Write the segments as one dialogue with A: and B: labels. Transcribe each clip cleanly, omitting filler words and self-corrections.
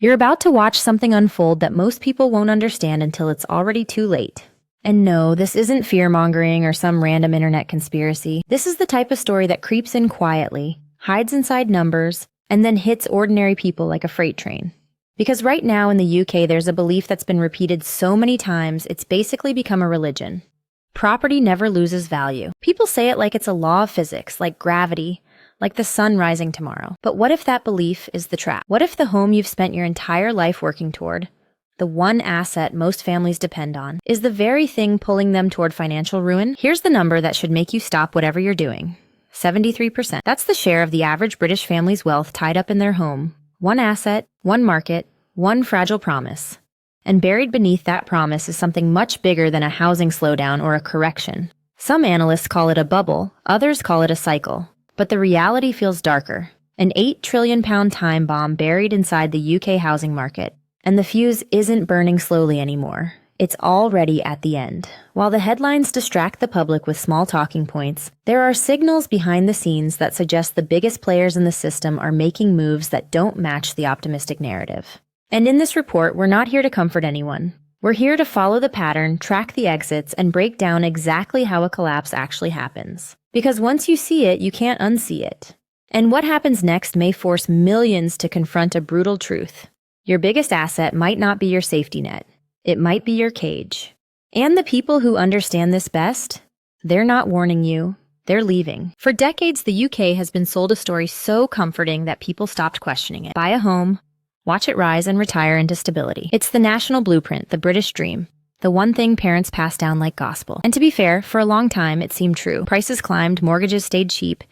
A: You're about to watch something unfold that most people won't understand until it's already too late. And no, this isn't fear-mongering or some random internet conspiracy. This is the type of story that creeps in quietly, hides inside numbers, and then hits ordinary people like a freight train. Because right now in the UK, there's a belief that's been repeated so many times, it's basically become a religion. Property never loses value. People say it like it's a law of physics, like gravity, like the sun rising tomorrow. But what if that belief is the trap? What if the home you've spent your entire life working toward, the one asset most families depend on, is the very thing pulling them toward financial ruin? Here's the number that should make you stop whatever you're doing. 73%. That's the share of the average British family's wealth tied up in their home. One asset, one market, one fragile promise. And buried beneath that promise is something much bigger than a housing slowdown or a correction. Some analysts call it a bubble, others call it a cycle. But the reality feels darker. An £8 trillion time bomb buried inside the UK housing market. And the fuse isn't burning slowly anymore. It's already at the end. While the headlines distract the public with small talking points, there are signals behind the scenes that suggest the biggest players in the system are making moves that don't match the optimistic narrative. And in this report, we're not here to comfort anyone. We're here to follow the pattern, track the exits, and break down exactly how a collapse actually happens. Because once you see it, you can't unsee it. And what happens next may force millions to confront a brutal truth. Your biggest asset might not be your safety net. It might be your cage. And the people who understand this best, they're not warning you, they're leaving. For decades, the UK has been sold a story so comforting that people stopped questioning it. Buy a home, watch it rise and retire into stability. It's the national blueprint, the British dream, the one thing parents pass down like gospel. And to be fair, for a long time, it seemed true. Prices climbed, mortgages stayed cheap,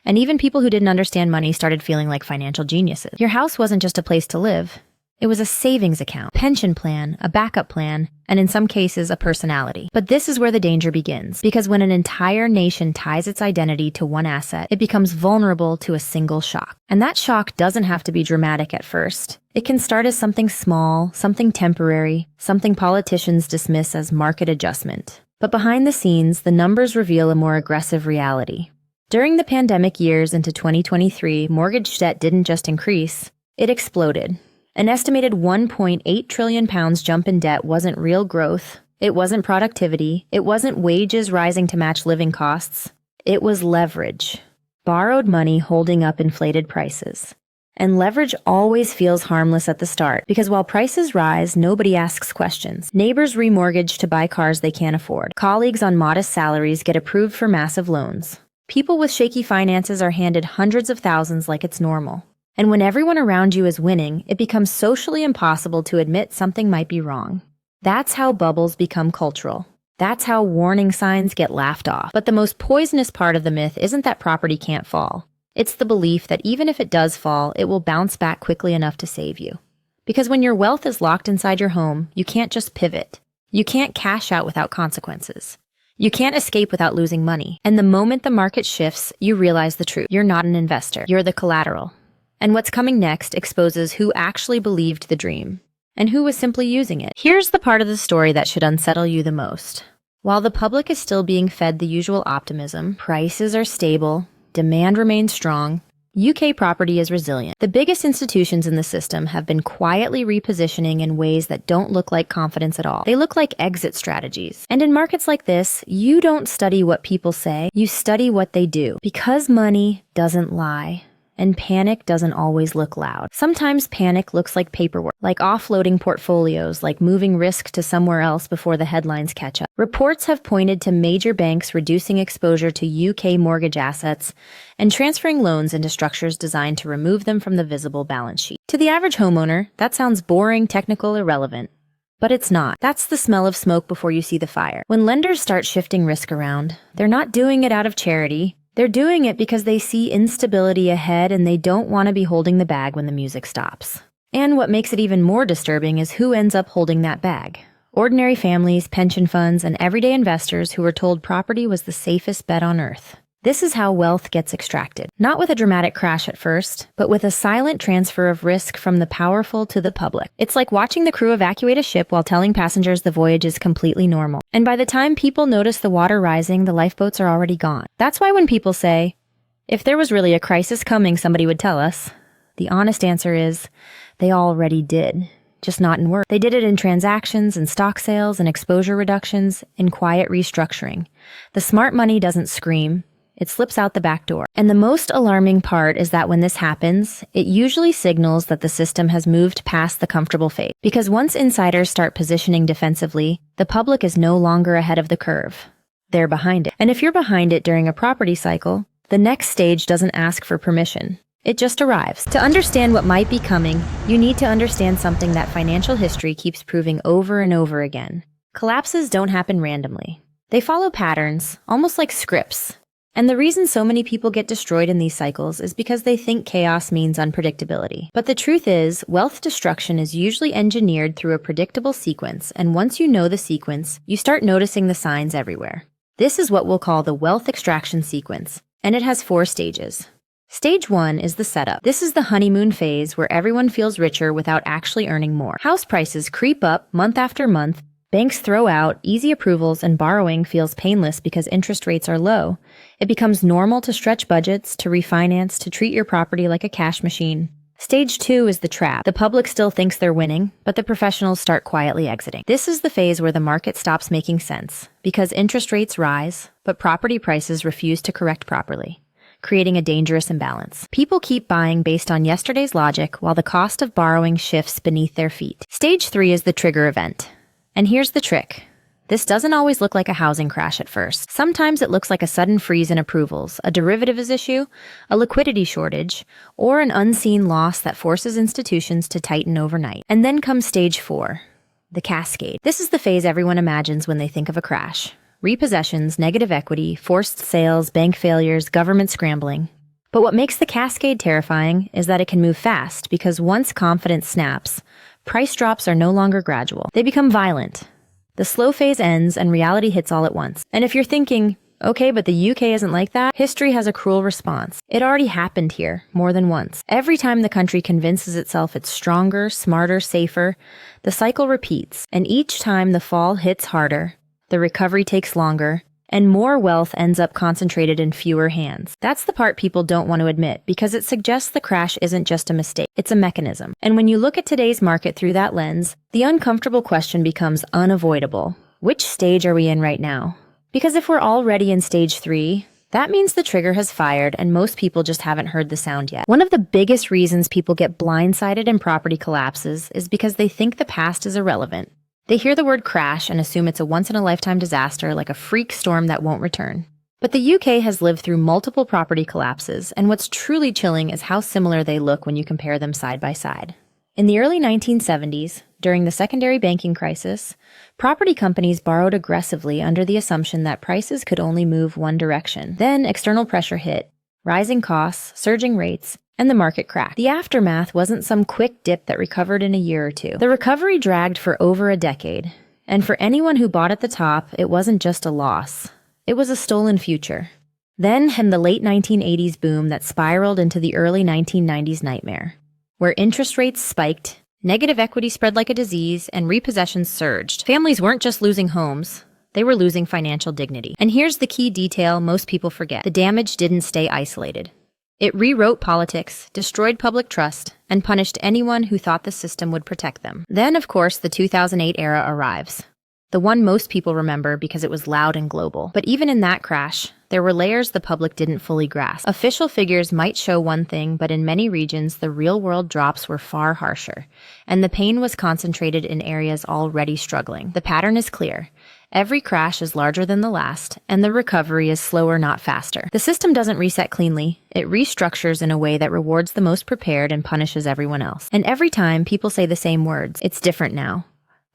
A: and even people who didn't understand money started feeling like financial geniuses. Your house wasn't just a place to live. It was a savings account, pension plan, a backup plan, and in some cases, a personality. But this is where the danger begins, because when an entire nation ties its identity to one asset, it becomes vulnerable to a single shock. And that shock doesn't have to be dramatic at first. It can start as something small, something temporary, something politicians dismiss as market adjustment. But behind the scenes, the numbers reveal a more aggressive reality. During the pandemic years into 2023, mortgage debt didn't just increase, it exploded. An estimated £1.8 trillion jump in debt wasn't real growth, it wasn't productivity, it wasn't wages rising to match living costs. It was leverage. Borrowed money holding up inflated prices. And leverage always feels harmless at the start, because while prices rise, nobody asks questions. Neighbors remortgage to buy cars they can't afford. Colleagues on modest salaries get approved for massive loans. People with shaky finances are handed hundreds of thousands like it's normal. And when everyone around you is winning, it becomes socially impossible to admit something might be wrong. That's how bubbles become cultural. That's how warning signs get laughed off. But the most poisonous part of the myth isn't that property can't fall. It's the belief that even if it does fall, it will bounce back quickly enough to save you. Because when your wealth is locked inside your home, you can't just pivot. You can't cash out without consequences. You can't escape without losing money. And the moment the market shifts, you realize the truth. You're not an investor. You're the collateral. And what's coming next exposes who actually believed the dream, and who was simply using it. Here's the part of the story that should unsettle you the most. While the public is still being fed the usual optimism, prices are stable, demand remains strong, UK property is resilient. The biggest institutions in the system have been quietly repositioning in ways that don't look like confidence at all. They look like exit strategies. And in markets like this, you don't study what people say, you study what they do. Because money doesn't lie. And panic doesn't always look loud. Sometimes panic looks like paperwork, like offloading portfolios, like moving risk to somewhere else before the headlines catch up. Reports have pointed to major banks reducing exposure to UK mortgage assets and transferring loans into structures designed to remove them from the visible balance sheet. To the average homeowner, that sounds boring, technical, irrelevant. But it's not. That's the smell of smoke before you see the fire. When lenders start shifting risk around, they're not doing it out of charity. They're doing it because they see instability ahead and they don't want to be holding the bag when the music stops. And what makes it even more disturbing is who ends up holding that bag. Ordinary families, pension funds, and everyday investors who were told property was the safest bet on earth. This is how wealth gets extracted. Not with a dramatic crash at first, but with a silent transfer of risk from the powerful to the public. It's like watching the crew evacuate a ship while telling passengers the voyage is completely normal. And by the time people notice the water rising, the lifeboats are already gone. That's why when people say, if there was really a crisis coming, somebody would tell us, The honest answer is they already did, just not in words. They did it in transactions and stock sales and exposure reductions and quiet restructuring. The smart money doesn't scream. It slips out the back door. And the most alarming part is that when this happens, it usually signals that the system has moved past the comfortable phase. Because once insiders start positioning defensively, the public is no longer ahead of the curve. They're behind it. And if you're behind it during a property cycle, the next stage doesn't ask for permission. It just arrives. To understand what might be coming, you need to understand something that financial history keeps proving over and over again. Collapses don't happen randomly. They follow patterns, almost like scripts. And the reason so many people get destroyed in these cycles is because they think chaos means unpredictability. But the truth is, wealth destruction is usually engineered through a predictable sequence, and once you know the sequence, you start noticing the signs everywhere. This is what we'll call the wealth extraction sequence, and it has 4 stages. Stage 1 is the setup. This is the honeymoon phase where everyone feels richer without actually earning more. House prices creep up month after month, banks throw out easy approvals, and borrowing feels painless because interest rates are low. It becomes normal to stretch budgets, to refinance, to treat your property like a cash machine. Stage 2 is the trap. The public still thinks they're winning, but the professionals start quietly exiting. This is the phase where the market stops making sense, because interest rates rise, but property prices refuse to correct properly, creating a dangerous imbalance. People keep buying based on yesterday's logic while the cost of borrowing shifts beneath their feet. Stage 3 is the trigger event. And here's the trick. This doesn't always look like a housing crash at first. Sometimes it looks like a sudden freeze in approvals, a derivative is issue, a liquidity shortage, or an unseen loss that forces institutions to tighten overnight. And then comes stage 4, the cascade. This is the phase everyone imagines when they think of a crash. Repossessions, negative equity, forced sales, bank failures, government scrambling. But what makes the cascade terrifying is that it can move fast, because once confidence snaps, price drops are no longer gradual. They become violent. The slow phase ends and reality hits all at once. And if you're thinking, okay, but the UK isn't like that, history has a cruel response. It already happened here, more than once. Every time the country convinces itself it's stronger, smarter, safer, the cycle repeats. And each time the fall hits harder, the recovery takes longer, and more wealth ends up concentrated in fewer hands. That's the part people don't want to admit, because it suggests the crash isn't just a mistake, it's a mechanism. And when you look at today's market through that lens, the uncomfortable question becomes unavoidable. Which stage are we in right now? Because if we're already in stage 3, that means the trigger has fired and most people just haven't heard the sound yet. One of the biggest reasons people get blindsided in property collapses is because they think the past is irrelevant. They hear the word crash and assume it's a once-in-a-lifetime disaster, like a freak storm that won't return. But the UK has lived through multiple property collapses, and what's truly chilling is how similar they look when you compare them side by side. In the early 1970s, during the secondary banking crisis, property companies borrowed aggressively under the assumption that prices could only move one direction. Then external pressure hit, rising costs, surging rates, and the market cracked. The aftermath wasn't some quick dip that recovered in a year or two. The recovery dragged for over a decade. And for anyone who bought at the top, it wasn't just a loss. It was a stolen future. Then came the late 1980s boom that spiraled into the early 1990s nightmare, where interest rates spiked, negative equity spread like a disease, and repossessions surged. Families weren't just losing homes, they were losing financial dignity. And here's the key detail most people forget. The damage didn't stay isolated. It rewrote politics, destroyed public trust, and punished anyone who thought the system would protect them. Then, of course, the 2008 era arrives. The one most people remember because it was loud and global. But even in that crash, there were layers the public didn't fully grasp. Official figures might show one thing, but in many regions, the real-world drops were far harsher, and the pain was concentrated in areas already struggling. The pattern is clear. Every crash is larger than the last, and the recovery is slower, not faster. The system doesn't reset cleanly. It restructures in a way that rewards the most prepared and punishes everyone else. And every time, people say the same words. It's different now.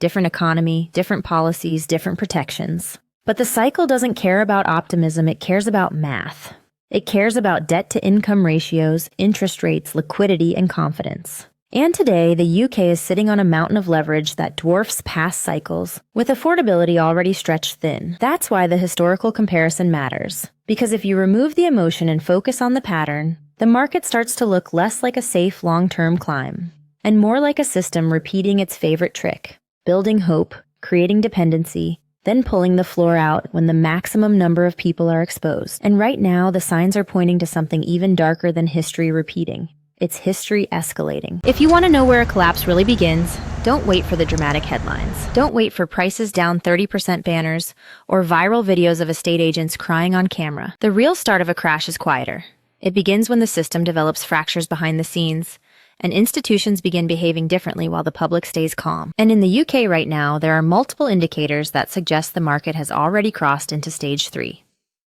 A: Different economy, different policies, different protections. But the cycle doesn't care about optimism, it cares about math. It cares about debt-to-income ratios, interest rates, liquidity, and confidence. And today, the UK is sitting on a mountain of leverage that dwarfs past cycles, with affordability already stretched thin. That's why the historical comparison matters. Because if you remove the emotion and focus on the pattern, the market starts to look less like a safe long-term climb, and more like a system repeating its favorite trick, building hope, creating dependency, then pulling the floor out when the maximum number of people are exposed. And right now, the signs are pointing to something even darker than history repeating. It's history escalating. If you want to know where a collapse really begins, don't wait for the dramatic headlines. Don't wait for prices down 30% banners or viral videos of estate agents crying on camera. The real start of a crash is quieter. It begins when the system develops fractures behind the scenes, and institutions begin behaving differently while the public stays calm. And in the UK right now, there are multiple indicators that suggest the market has already crossed into stage 3.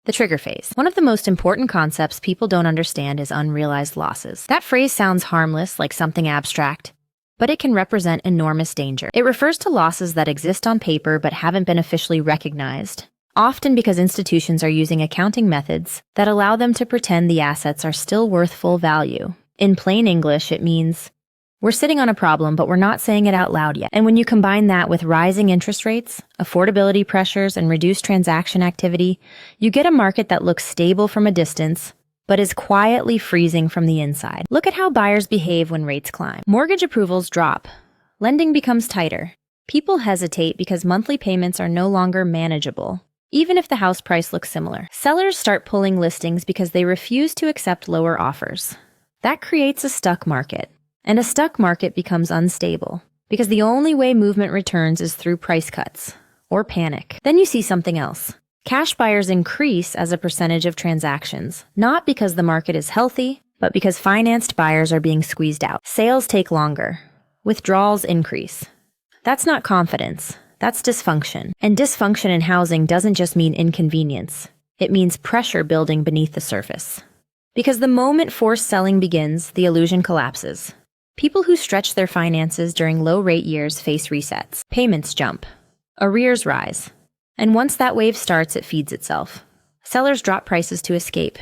A: The trigger phase. One of the most important concepts people don't understand is unrealized losses. That phrase sounds harmless, like something abstract, but it can represent enormous danger. It refers to losses that exist on paper but haven't been officially recognized, often because institutions are using accounting methods that allow them to pretend the assets are still worth full value. In plain English, it means we're sitting on a problem, but we're not saying it out loud yet. And when you combine that with rising interest rates, affordability pressures, and reduced transaction activity, you get a market that looks stable from a distance, but is quietly freezing from the inside. Look at how buyers behave when rates climb. Mortgage approvals drop. Lending becomes tighter. People hesitate because monthly payments are no longer manageable, even if the house price looks similar. Sellers start pulling listings because they refuse to accept lower offers. That creates a stuck market. And a stuck market becomes unstable because the only way movement returns is through price cuts or panic. Then you see something else. Cash buyers increase as a percentage of transactions, not because the market is healthy, but because financed buyers are being squeezed out. Sales take longer. Withdrawals increase. That's not confidence. That's dysfunction. And dysfunction in housing doesn't just mean inconvenience. It means pressure building beneath the surface. Because the moment forced selling begins, the illusion collapses. People who stretch their finances during low-rate years face resets. Payments jump. Arrears rise. And once that wave starts, it feeds itself. Sellers drop prices to escape.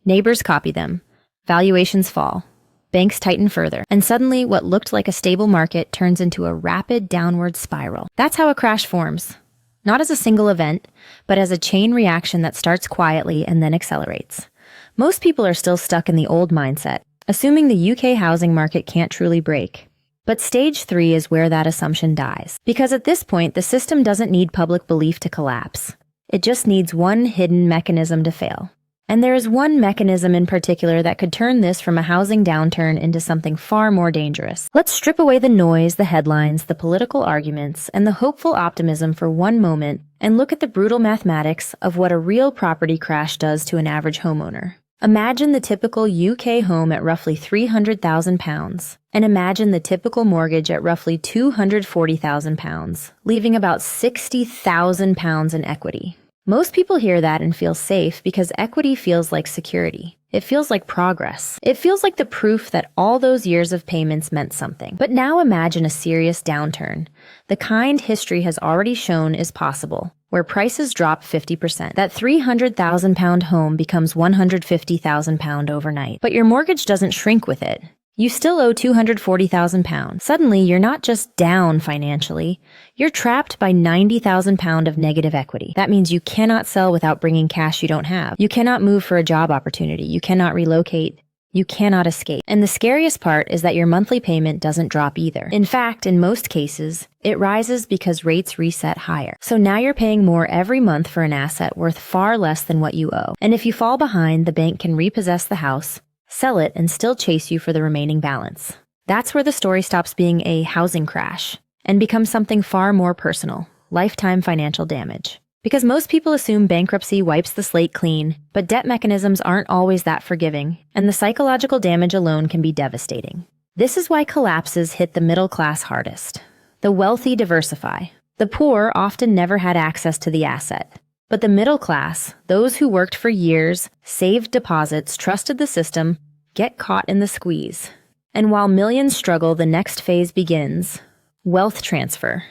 A: Neighbors copy them. Valuations fall. Banks tighten further. And suddenly, what looked like a stable market turns into a rapid downward spiral. That's how a crash forms. Not as a single event, but as a chain reaction that starts quietly and then accelerates. Most people are still stuck in the old mindset, assuming the UK housing market can't truly break. But stage 3 is where that assumption dies. Because at this point, the system doesn't need public belief to collapse. It just needs one hidden mechanism to fail. And there is one mechanism in particular that could turn this from a housing downturn into something far more dangerous. Let's strip away the noise, the headlines, the political arguments, and the hopeful optimism for one moment and look at the brutal mathematics of what a real property crash does to an average homeowner. Imagine the typical UK home at roughly £300,000, and imagine the typical mortgage at roughly £240,000, leaving about £60,000 in equity. Most people hear that and feel safe because equity feels like security. It feels like progress. It feels like the proof that all those years of payments meant something. But now imagine a serious downturn, the kind history has already shown is possible, where prices drop 50%. That £300,000 home becomes £150,000 overnight. But your mortgage doesn't shrink with it. You still owe £240,000. Suddenly, you're not just down financially, you're trapped by £90,000 of negative equity. That means you cannot sell without bringing cash you don't have. You cannot move for a job opportunity. You cannot relocate. You cannot escape. And the scariest part is that your monthly payment doesn't drop either. In fact, in most cases, it rises because rates reset higher. So now you're paying more every month for an asset worth far less than what you owe. And if you fall behind, the bank can repossess the house, sell it, and still chase you for the remaining balance. That's where the story stops being a housing crash and becomes something far more personal, lifetime financial damage. Because most people assume bankruptcy wipes the slate clean, but debt mechanisms aren't always that forgiving, and the psychological damage alone can be devastating. This is why collapses hit the middle class hardest. The wealthy diversify. The poor often never had access to the asset. But the middle class, those who worked for years, saved deposits, trusted the system, get caught in the squeeze. And while millions struggle, the next phase begins: wealth transfer.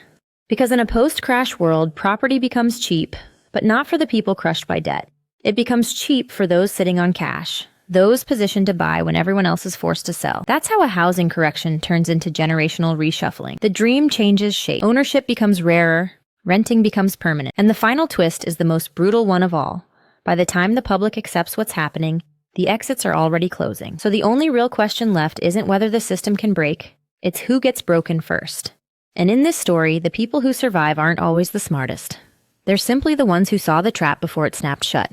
A: Because in a post-crash world, property becomes cheap, but not for the people crushed by debt. It becomes cheap for those sitting on cash, those positioned to buy when everyone else is forced to sell. That's how a housing correction turns into generational reshuffling. The dream changes shape. Ownership becomes rarer. Renting becomes permanent. And the final twist is the most brutal one of all. By the time the public accepts what's happening, the exits are already closing. So the only real question left isn't whether the system can break, it's who gets broken first. And in this story, the people who survive aren't always the smartest. They're simply the ones who saw the trap before it snapped shut.